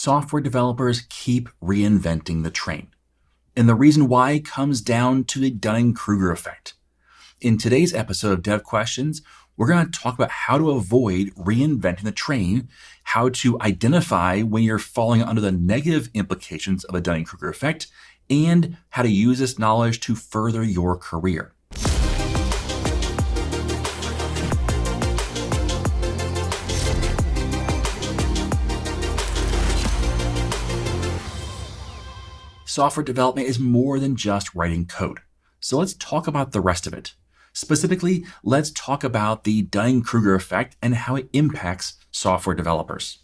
software developers keep reinventing the train. And the reason why comes down to the Dunning-Krueger effect. In today's episode of Dev Questions, we're going to talk about how to avoid reinventing the train, how to identify when you're falling under the negative implications of the Dunning-Krueger effect, and how to use this knowledge to further your career. Software development is more than just writing code. So let's talk about the rest of it. Specifically, let's talk about the Dunning-Krueger effect and how it impacts software developers.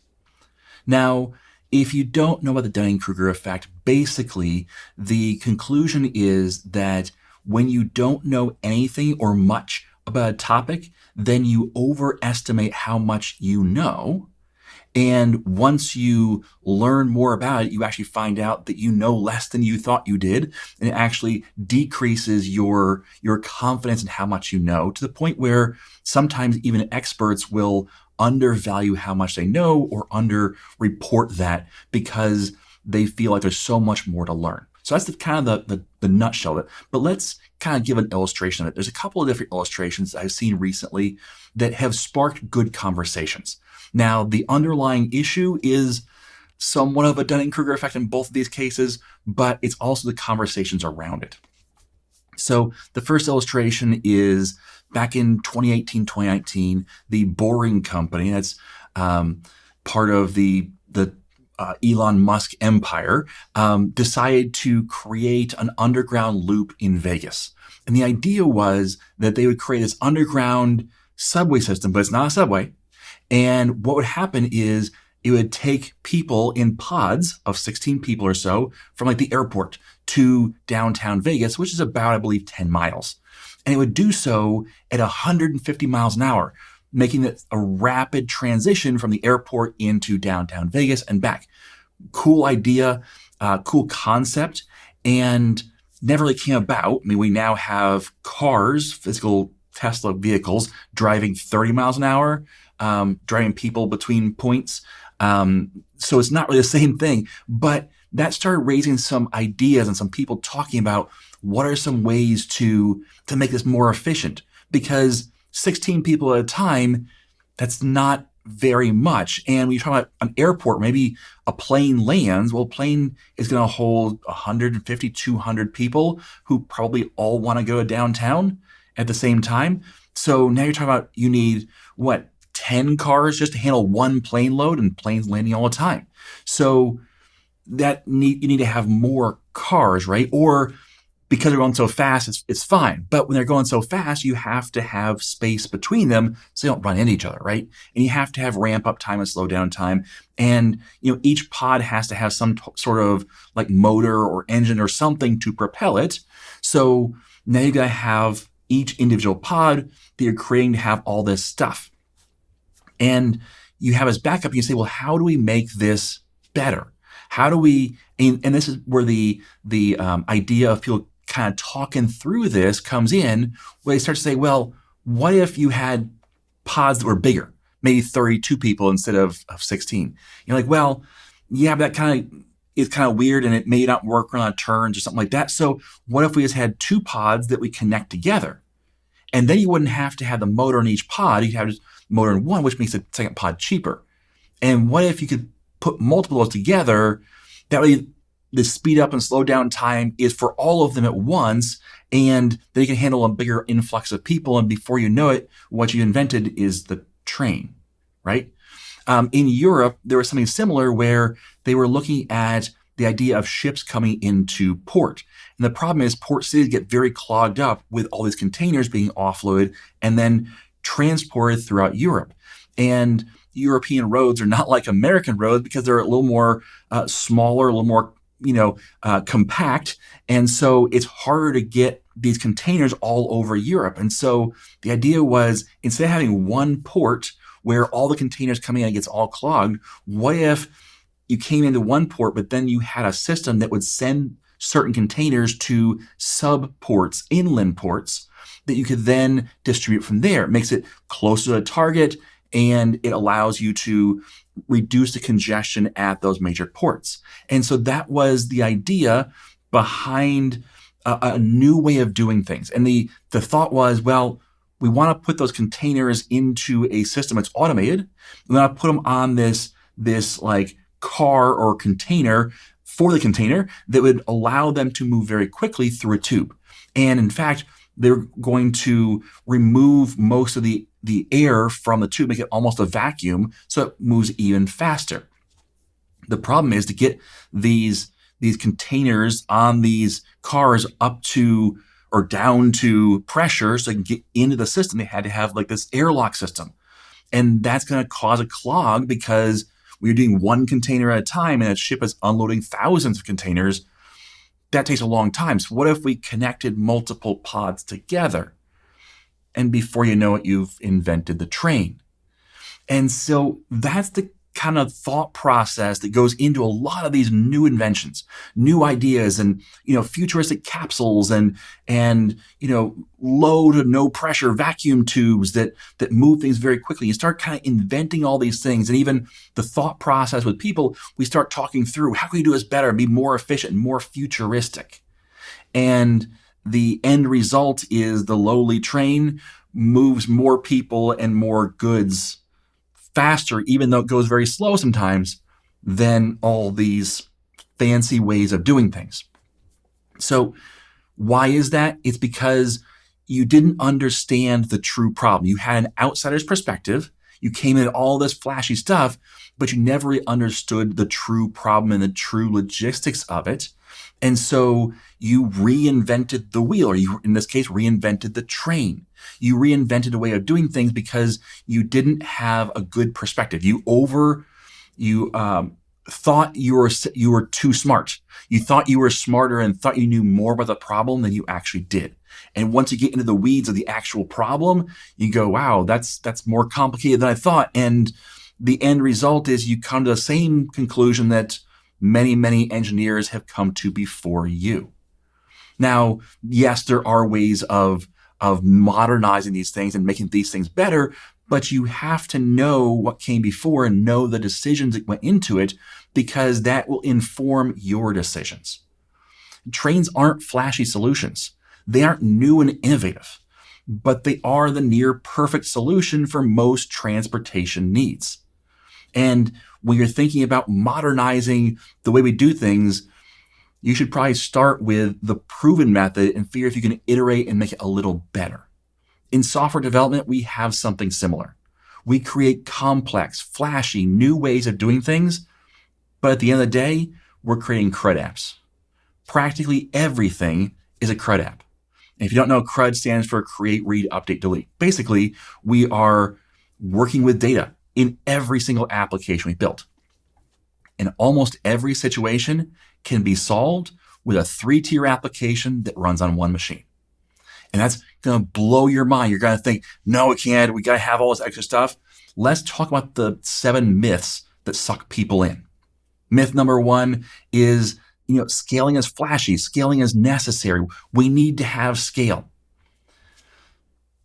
Now, if you don't know about the Dunning-Krueger effect, basically the conclusion is that when you don't know anything or much about a topic, then you overestimate how much you know. And once you learn more about it, you actually find out that you know less than you thought you did. And it actually decreases your confidence in how much you know, to the point where sometimes even experts will undervalue how much they know or underreport that because they feel like there's so much more to learn. So that's the nutshell of it. But let's kind of give an illustration of it. There's a couple of different illustrations I've seen recently that have sparked good conversations. Now, the underlying issue is somewhat of a Dunning-Krueger effect in both of these cases, but it's also the conversations around it. So the first illustration is back in 2018, 2019, the Boring Company, that's part of the Elon Musk empire, decided to create an underground loop in Vegas. And the idea was that they would create this underground subway system, but it's not a subway. And what would happen is it would take people in pods of 16 people or so from like the airport to downtown Vegas, which is about, I believe, 10 miles. And it would do so at 150 miles an hour, making it a rapid transition from the airport into downtown Vegas and back. Cool idea, cool concept, and never really came about. I mean, we now have cars, physical Tesla vehicles, driving 30 miles an hour, driving people between points. So it's not really the same thing, but that started raising some ideas and some people talking about what are some ways to make this more efficient, because 16 people at a time, that's not very much. And when you talk about an airport, maybe a plane lands, well, a plane is going to hold 150, 200 people who probably all want to go to downtown at the same time. So now you're talking about you need, 10 cars just to handle one plane load, and planes landing all the time. So you need to have more cars, right? Or because they're going so fast, it's fine. But when they're going so fast, you have to have space between them so they don't run into each other, right? And you have to have ramp up time and slow down time. And each pod has to have some sort of like motor or engine or something to propel it. So now you got to have each individual pod that you're creating to have all this stuff. And you have as backup, you say, well, how do we make this better? How do we, and this is where the idea of people kind of talking through this comes in, where they start to say, well, what if you had pods that were bigger, maybe 32 people instead of 16? You're like, well, yeah, but that is kind of weird and it may not work on turns or something like that. So what if we just had two pods that we connect together? And then you wouldn't have to have the motor in each pod. You'd have just motor in one, which makes the second pod cheaper. And what if you could put multiple of those together? That way the speed up and slow down time is for all of them at once, and they can handle a bigger influx of people. And before you know it, what you invented is the train, right? In Europe, there was something similar where they were looking at the idea of ships coming into port. And the problem is port cities get very clogged up with all these containers being offloaded and then transported throughout Europe. And European roads are not like American roads because they're a little more smaller, a little more compact. And so it's harder to get these containers all over Europe. And so the idea was, instead of having one port where all the containers coming in and gets all clogged, what if you came into one port, but then you had a system that would send certain containers to sub-ports, inland ports, that you could then distribute from there. It makes it closer to the target, and it allows you to reduce the congestion at those major ports. And so that was the idea behind a new way of doing things. And the thought was, well, we want to put those containers into a system that's automated. We want to put them on this like car or container for the container that would allow them to move very quickly through a tube. And in fact, they're going to remove most of the air from the tube, make it almost a vacuum, so it moves even faster. The problem is to get these containers on these cars up to or down to pressure so they can get into the system. They had to have like this airlock system. And that's going to cause a clog because we're doing one container at a time and a ship is unloading thousands of containers. That takes a long time. So what if we connected multiple pods together? And before you know it, you've invented the train. And so that's the kind of thought process that goes into a lot of these new inventions, new ideas, and futuristic capsules and low to no pressure vacuum tubes that move things very quickly. You start kind of inventing all these things, and even the thought process with people, we start talking through how can we do this better, be more efficient, more futuristic. And the end result is the lowly train moves more people and more goods faster, even though it goes very slow sometimes, than all these fancy ways of doing things. So why is that? It's because you didn't understand the true problem. You had an outsider's perspective. You came in at all this flashy stuff, but you never really understood the true problem and the true logistics of it. And so you reinvented the wheel, or you, in this case, reinvented the train. You reinvented a way of doing things because you didn't have a good perspective. You thought you were too smart. You thought you were smarter and thought you knew more about the problem than you actually did. And once you get into the weeds of the actual problem, you go, wow, that's more complicated than I thought. And the end result is you come to the same conclusion that many, many engineers have come to before you. Now, yes, there are ways of modernizing these things and making these things better, but you have to know what came before and know the decisions that went into it, because that will inform your decisions. Trains aren't flashy solutions. They aren't new and innovative, but they are the near perfect solution for most transportation needs. And when you're thinking about modernizing the way we do things, you should probably start with the proven method and figure if you can iterate and make it a little better. In software development, we have something similar. We create complex, flashy, new ways of doing things, but at the end of the day, we're creating CRUD apps. Practically everything is a CRUD app. And if you don't know, CRUD stands for Create, Read, Update, Delete. Basically, we are working with data in every single application we built. And almost every situation can be solved with a 3-tier application that runs on one machine. And that's going to blow your mind. You're going to think, no, it can't. We got to have all this extra stuff. Let's talk about the 7 myths that suck people in. Myth number 1 is, scaling is flashy. Scaling is necessary. We need to have scale.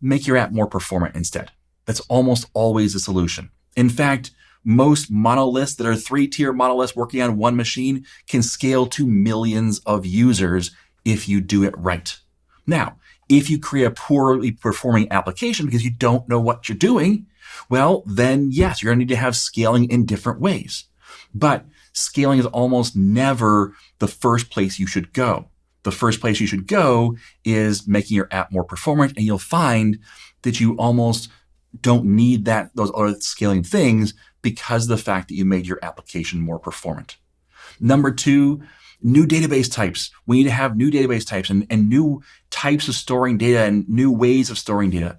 Make your app more performant instead. That's almost always the solution. In fact, most monoliths that are 3-tier monoliths working on one machine can scale to millions of users if you do it right. Now, if you create a poorly performing application because you don't know what you're doing, well, then yes, you're going to need to have scaling in different ways. But scaling is almost never the first place you should go. The first place you should go is making your app more performant, and you'll find that you almost don't need those other scaling things because of the fact that you made your application more performant. Number 2, new database types. We need to have new database types and new types of storing data and new ways of storing data.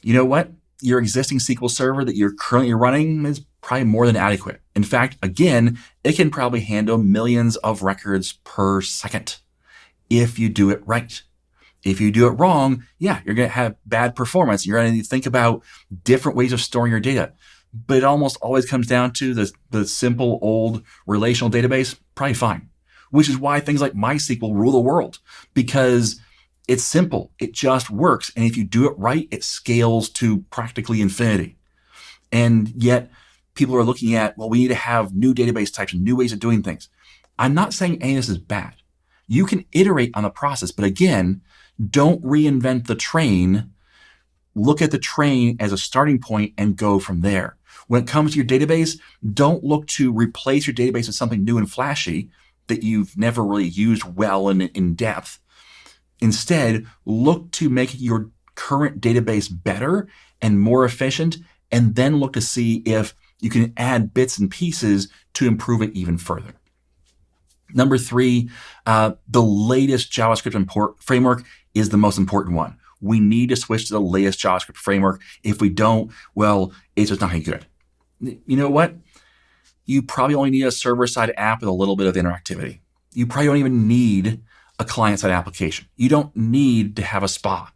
You know what? Your existing SQL server that you're currently running is probably more than adequate. In fact, again, it can probably handle millions of records per second if you do it right. If you do it wrong, you're going to have bad performance. You're going to need to think about different ways of storing your data. But it almost always comes down to the simple old relational database, probably fine. Which is why things like MySQL rule the world, because it's simple. It just works. And if you do it right, it scales to practically infinity. And yet people are looking at, well, we need to have new database types and new ways of doing things. I'm not saying any of this is bad. You can iterate on the process, but again, don't reinvent the train. Look at the train as a starting point and go from there. When it comes to your database, don't look to replace your database with something new and flashy that you've never really used well and in depth. Instead, look to make your current database better and more efficient, and then look to see if you can add bits and pieces to improve it even further. Number 3, the latest JavaScript framework is the most important one. We need to switch to the latest JavaScript framework. If we don't, well, it's just not any good. You know what? You probably only need a server-side app with a little bit of interactivity. You probably don't even need a client-side application. You don't need to have a spa.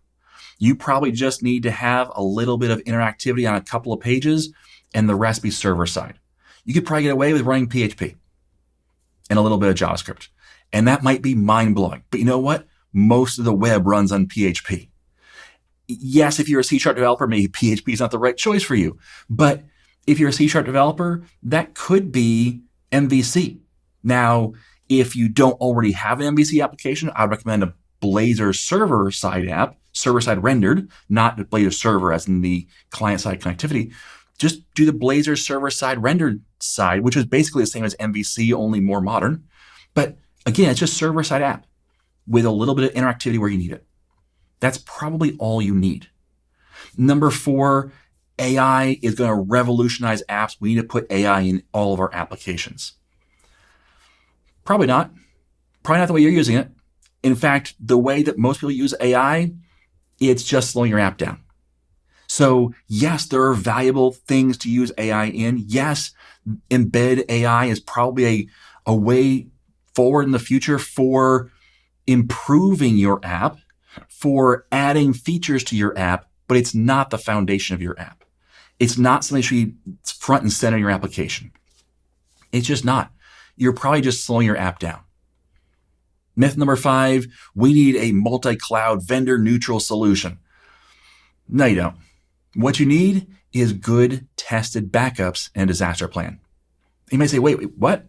You probably just need to have a little bit of interactivity on a couple of pages and the rest be server-side. You could probably get away with running PHP and a little bit of JavaScript. And that might be mind-blowing. But you know what? Most of the web runs on PHP. Yes, if you're a C# developer, maybe PHP is not the right choice for you. But if you're a C# developer, that could be MVC. Now, if you don't already have an MVC application, I'd recommend a Blazor server-side app, server-side rendered, not the Blazor server as in the client-side connectivity. Just do the Blazor server-side rendered side, which is basically the same as MVC, only more modern. But again, it's just server-side app with a little bit of interactivity where you need it. That's probably all you need. Number 4, AI is going to revolutionize apps. We need to put AI in all of our applications. Probably not. Probably not the way you're using it. In fact, the way that most people use AI, it's just slowing your app down. So yes, there are valuable things to use AI in. Yes, embedded AI is probably a way forward in the future for improving your app, for adding features to your app, but it's not the foundation of your app. It's not something that should be front and center in your application. It's just not. You're probably just slowing your app down. Myth number 5, we need a multi-cloud vendor-neutral solution. No, you don't. What you need is good tested backups and a disaster plan. You may say, wait, what?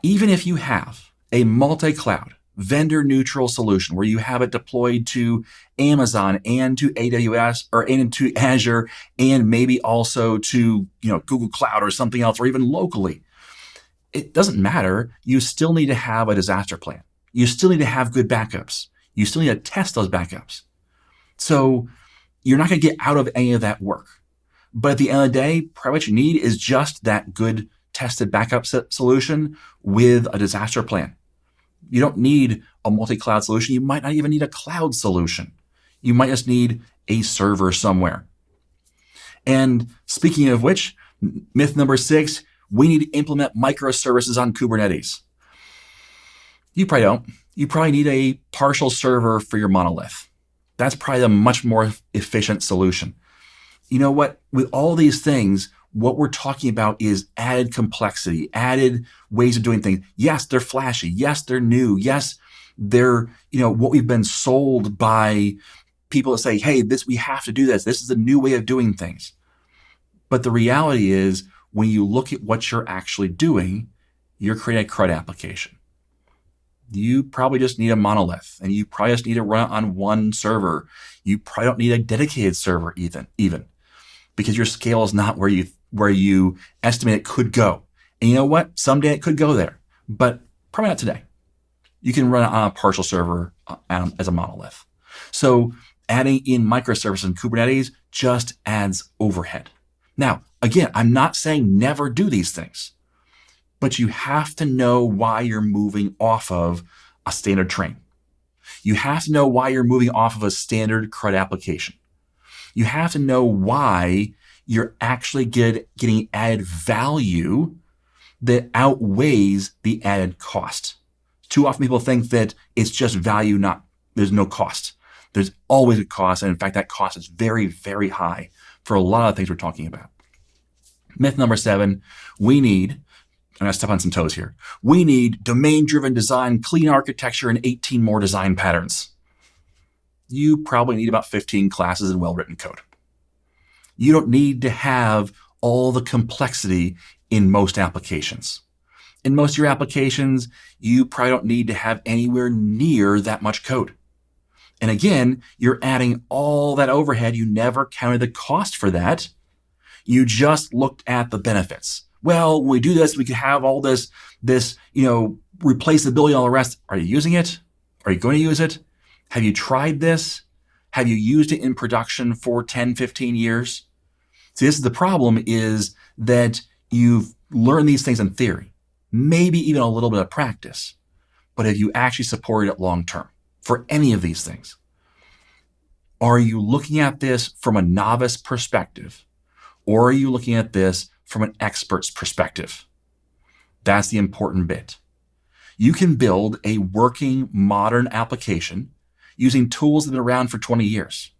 Even if you have a multi-cloud vendor-neutral solution where you have it deployed to Amazon and to AWS and to Azure and maybe also to Google Cloud or something else or even locally, it doesn't matter. You still need to have a disaster plan. You still need to have good backups. You still need to test those backups. So you're not going to get out of any of that work. But at the end of the day, probably what you need is just that good tested backup solution with a disaster plan. You don't need a multi-cloud solution. You might not even need a cloud solution. You might just need a server somewhere. And speaking of which, myth number 6, we need to implement microservices on Kubernetes. You probably don't. You probably need a partial server for your monolith. That's probably a much more efficient solution. You know what? With all these things, what we're talking about is added complexity, added ways of doing things. Yes, they're flashy. Yes, they're new. Yes, they're, what we've been sold by people that say, hey, we have to do this. This is a new way of doing things. But the reality is, when you look at what you're actually doing, you're creating a CRUD application. You probably just need a monolith, and you probably just need to run it on one server. You probably don't need a dedicated server even because your scale is not where you estimate it could go. And you know what? Someday it could go there, but probably not today. You can run it on a partial server as a monolith. So adding in microservices in Kubernetes just adds overhead. Now, again, I'm not saying never do these things, but you have to know why you're moving off of a standard train. You have to know why you're moving off of a standard CRUD application. You have to know why you're actually getting added value that outweighs the added cost. Too often people think that it's just value, there's no cost. There's always a cost, and in fact, that cost is very, very high for a lot of things we're talking about. Myth number 7, I'm going to step on some toes here. We need domain-driven design, clean architecture, and 18 more design patterns. You probably need about 15 classes and well-written code. You don't need to have all the complexity in most applications. In most of your applications, you probably don't need to have anywhere near that much code. And again, you're adding all that overhead. You never counted the cost for that. You just looked at the benefits. Well, when we do this, we could have all this, replaceability, all the rest. Are you using it? Are you going to use it? Have you tried this? Have you used it in production for 10, 15 years? See, this is the problem, is that you've learned these things in theory, maybe even a little bit of practice, but have you actually supported it long term for any of these things? Are you looking at this from a novice perspective, or are you looking at this from an expert's perspective? That's the important bit. You can build a working modern application using tools that have been around for 20 years.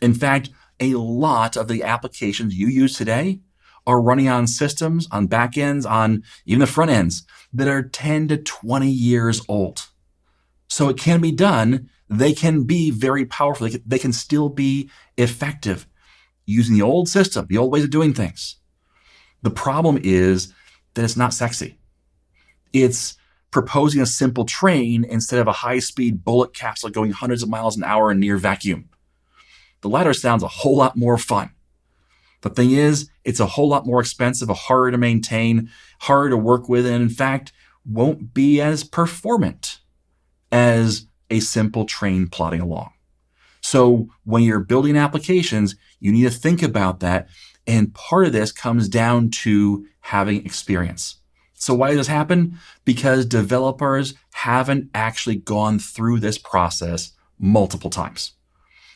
In fact, a lot of the applications you use today are running on systems, on back ends, on even the front ends that are 10 to 20 years old. So it can be done. They can be very powerful. They can still be effective using the old system, the old ways of doing things. The problem is that it's not sexy. It's proposing a simple train instead of a high-speed bullet capsule going hundreds of miles an hour in near vacuum. The latter sounds a whole lot more fun. The thing is, it's a whole lot more expensive, harder to maintain, harder to work with, and in fact, won't be as performant as a simple train plodding along. So when you're building applications, you need to think about that. And part of this comes down to having experience. So why does this happen? Because developers haven't actually gone through this process multiple times.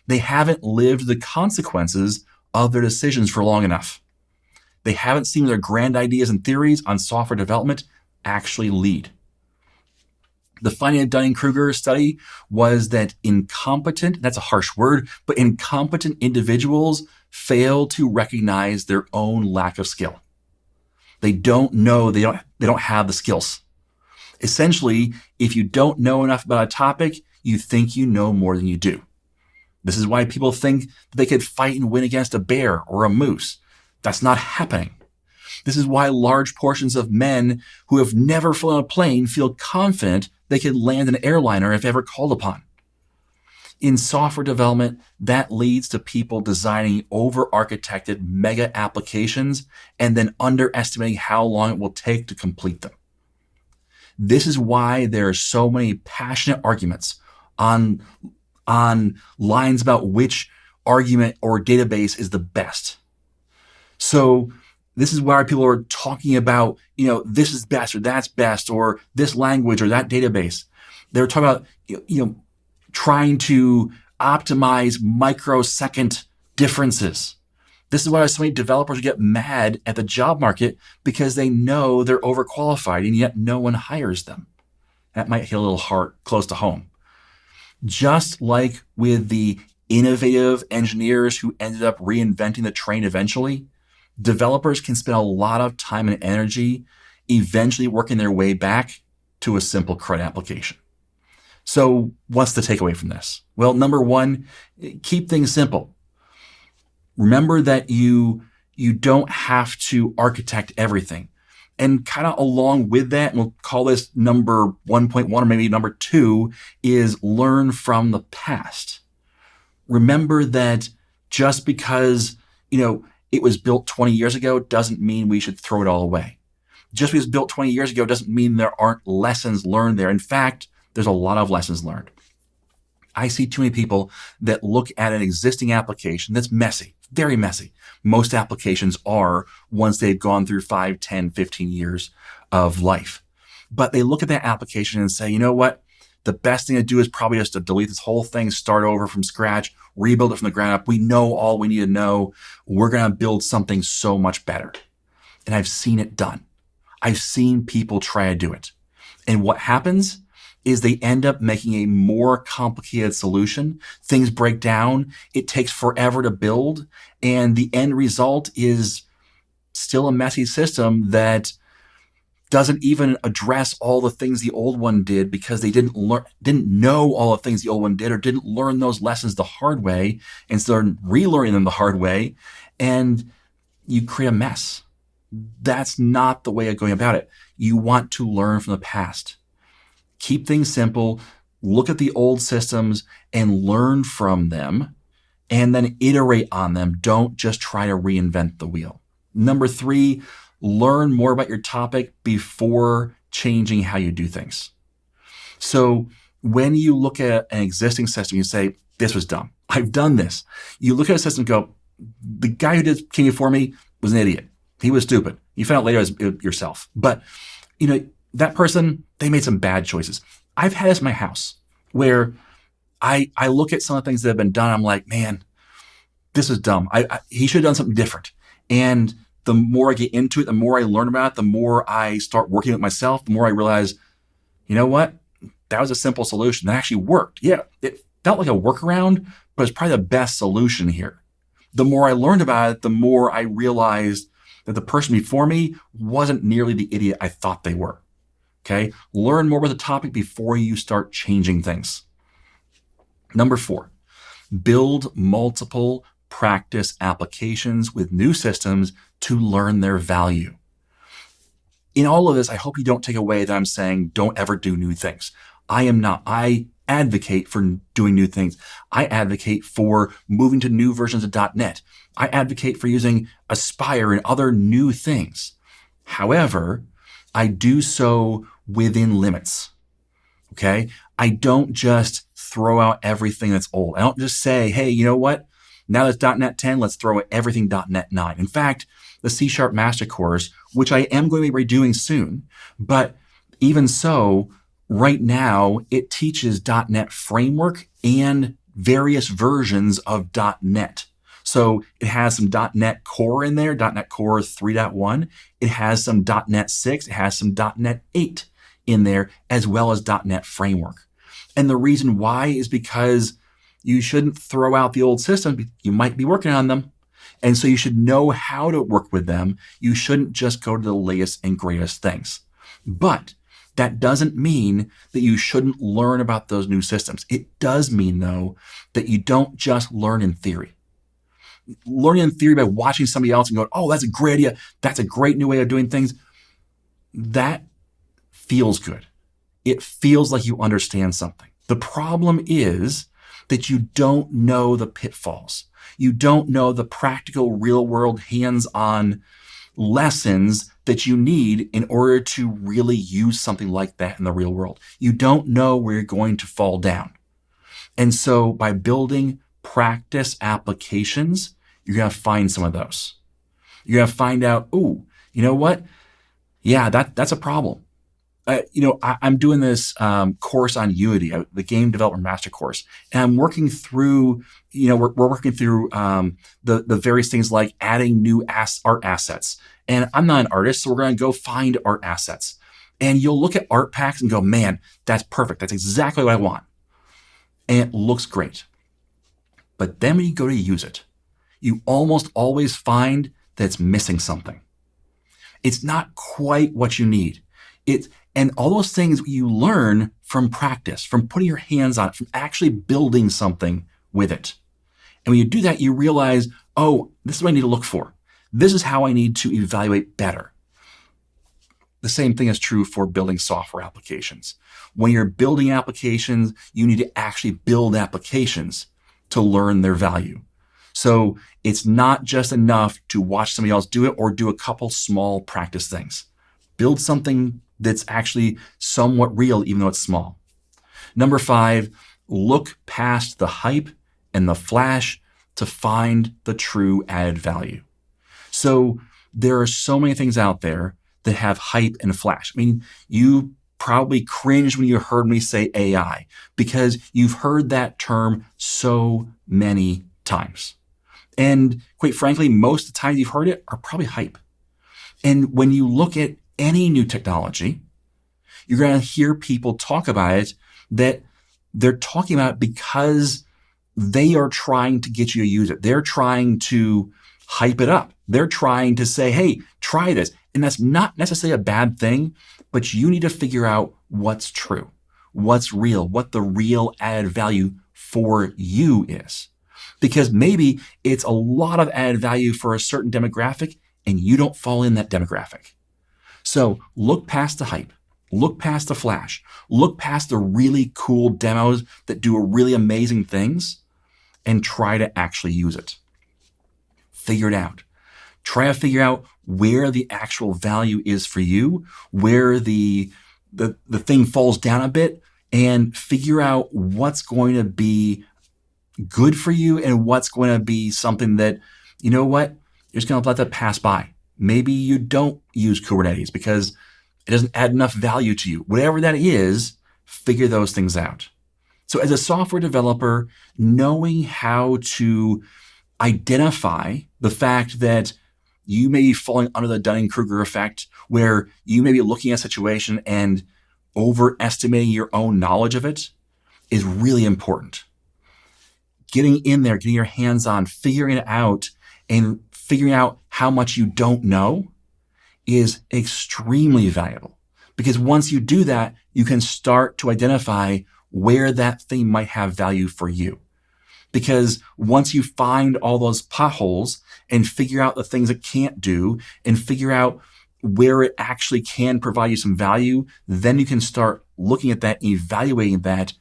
They haven't lived the consequences of their decisions for long enough. They haven't seen their grand ideas and theories on software development actually lead. The finding of Dunning-Krueger study was that incompetent, that's a harsh word, but incompetent individuals fail to recognize their own lack of skill. They don't know, they don't have the skills. Essentially, if you don't know enough about a topic, you think you know more than you do. This is why people think that they could fight and win against a bear or a moose. That's not happening. This is why large portions of men who have never flown a plane feel confident they could land an airliner if ever called upon. In software development, that leads to people designing over-architected mega applications and then underestimating how long it will take to complete them. This is why there are so many passionate arguments on lines about which argument or database is the best. So this is why people are talking about, this is best or that's best or this language or that database. They're talking about, trying to optimize microsecond differences. This is why so many developers get mad at the job market, because they know they're overqualified and yet no one hires them. That might hit a little close to home. Just like with the innovative engineers who ended up reinventing the train eventually, developers can spend a lot of time and energy eventually working their way back to a simple CRUD application. So what's the takeaway from this? Well, number one, keep things simple. Remember that you don't have to architect everything. And kind of along with that, and we'll call this number 1.1 or maybe number 2, is learn from the past. Remember that just because, it was built 20 years ago doesn't mean we should throw it all away. Just because it was built 20 years ago doesn't mean there aren't lessons learned there. In fact, there's a lot of lessons learned. I see too many people that look at an existing application that's messy, very messy. Most applications are once they've gone through 5, 10, 15 years of life. But they look at that application and say, you know what? The best thing to do is probably just to delete this whole thing, start over from scratch, rebuild it from the ground up. We know all we need to know. We're going to build something so much better. And I've seen it done. I've seen people try to do it. And what happens is they end up making a more complicated solution. Things break down. It takes forever to build. And the end result is still a messy system that doesn't even address all the things the old one did because they didn't know all the things the old one did, or didn't learn those lessons the hard way and start relearning them the hard way. And you create a mess. That's not the way of going about it. You want to learn from the past. Keep things simple. Look at the old systems and learn from them, and then iterate on them. Don't just try to reinvent the wheel. Number 3, learn more about your topic before changing how you do things. So when you look at an existing system, you say, this was dumb. I've done this. You look at a system and go, the guy who came before me was an idiot. He was stupid. You found out later it was yourself. But, that person, they made some bad choices. I've had this in my house where I look at some of the things that have been done. I'm like, man, this is dumb. He should have done something different. And the more I get into it, the more I learn about it, the more I start working with myself, the more I realize, you know what? That was a simple solution that actually worked. Yeah, it felt like a workaround, but it's probably the best solution here. The more I learned about it, the more I realized that the person before me wasn't nearly the idiot I thought they were. Okay? Learn more about the topic before you start changing things. Number 4, build multiple practice applications with new systems to learn their value. In all of this, I hope you don't take away that I'm saying don't ever do new things. I am not. I advocate for doing new things. I advocate for moving to new versions of .NET. I advocate for using Aspire and other new things. However, I do so within limits. Okay? I don't just throw out everything that's old. I don't just say, hey, you know what? Now that's .NET 10, let's throw out everything .NET 9. In fact, the C# Master Course, which I am going to be redoing soon, but even so, right now, it teaches .NET Framework and various versions of .NET. So it has some .NET Core in there, .NET Core 3.1. It has some .NET 6. It has some .NET 8 in there, as well as .NET Framework. And the reason why is because you shouldn't throw out the old system. You might be working on them. And so you should know how to work with them. You shouldn't just go to the latest and greatest things. But that doesn't mean that you shouldn't learn about those new systems. It does mean, though, that you don't just learn in theory. Learning in theory by watching somebody else and going, oh, that's a great idea. That's a great new way of doing things. That feels good. It feels like you understand something. The problem is that you don't know the pitfalls. You don't know the practical, real-world, hands-on lessons that you need in order to really use something like that in the real world. You don't know where you're going to fall down. And so by building practice applications, you're going to find some of those. You're going to find out, ooh, you know what? Yeah, that's a problem. I'm doing this course on Unity, the Game Developer Master Course, and I'm working through, we're working through the various things like adding new art assets. And I'm not an artist, so we're going to go find art assets. And you'll look at art packs and go, man, that's perfect. That's exactly what I want. And it looks great. But then when you go to use it, you almost always find that it's missing something. It's not quite what you need. And all those things you learn from practice, from putting your hands on it, from actually building something with it. And when you do that, you realize, oh, this is what I need to look for. This is how I need to evaluate better. The same thing is true for building software applications. When you're building applications, you need to actually build applications to learn their value. So it's not just enough to watch somebody else do it or do a couple small practice things. Build something that's actually somewhat real, even though it's small. Number 5, look past the hype and the flash to find the true added value. So there are so many things out there that have hype and flash. I mean, you probably cringed when you heard me say AI because you've heard that term so many times. And quite frankly, most of the times you've heard it are probably hype. And when you look at any new technology, you're going to hear people talk about it that they're talking about it because they are trying to get you to use it. They're trying to hype it up. They're trying to say, hey, try this. And that's not necessarily a bad thing, but you need to figure out what's true, what's real, what the real added value for you is. Because maybe it's a lot of added value for a certain demographic and you don't fall in that demographic. So look past the hype, look past the flash, look past the really cool demos that do really amazing things and try to actually use it. Figure it out. Try to figure out where the actual value is for you, where the thing falls down a bit, and figure out what's going to be good for you and what's going to be something that, you know what, you're just going to let that pass by. Maybe you don't use Kubernetes because it doesn't add enough value to you. Whatever that is, figure those things out. So as a software developer, knowing how to identify the fact that you may be falling under the Dunning-Krueger effect, where you may be looking at a situation and overestimating your own knowledge of it, is really important. Getting in there, getting your hands on, figuring it out, and figuring out how much you don't know is extremely valuable. Because once you do that, you can start to identify where that thing might have value for you. Because once you find all those potholes and figure out the things it can't do and figure out where it actually can provide you some value, then you can start looking at that, evaluating that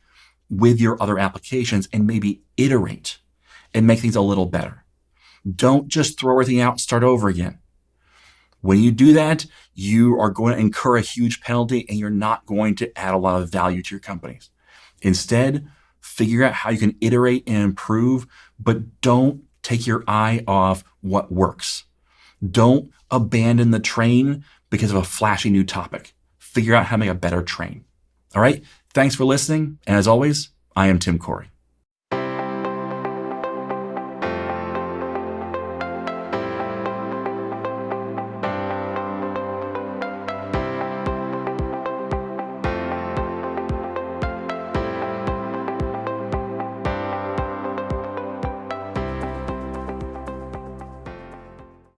with your other applications and maybe iterate and make things a little better. Don't just throw everything out and start over again. When you do that, you are going to incur a huge penalty and you're not going to add a lot of value to your companies. Instead, figure out how you can iterate and improve, but don't take your eye off what works. Don't abandon the train because of a flashy new topic. Figure out how to make a better train. All right. Thanks for listening. And as always, I am Tim Corey.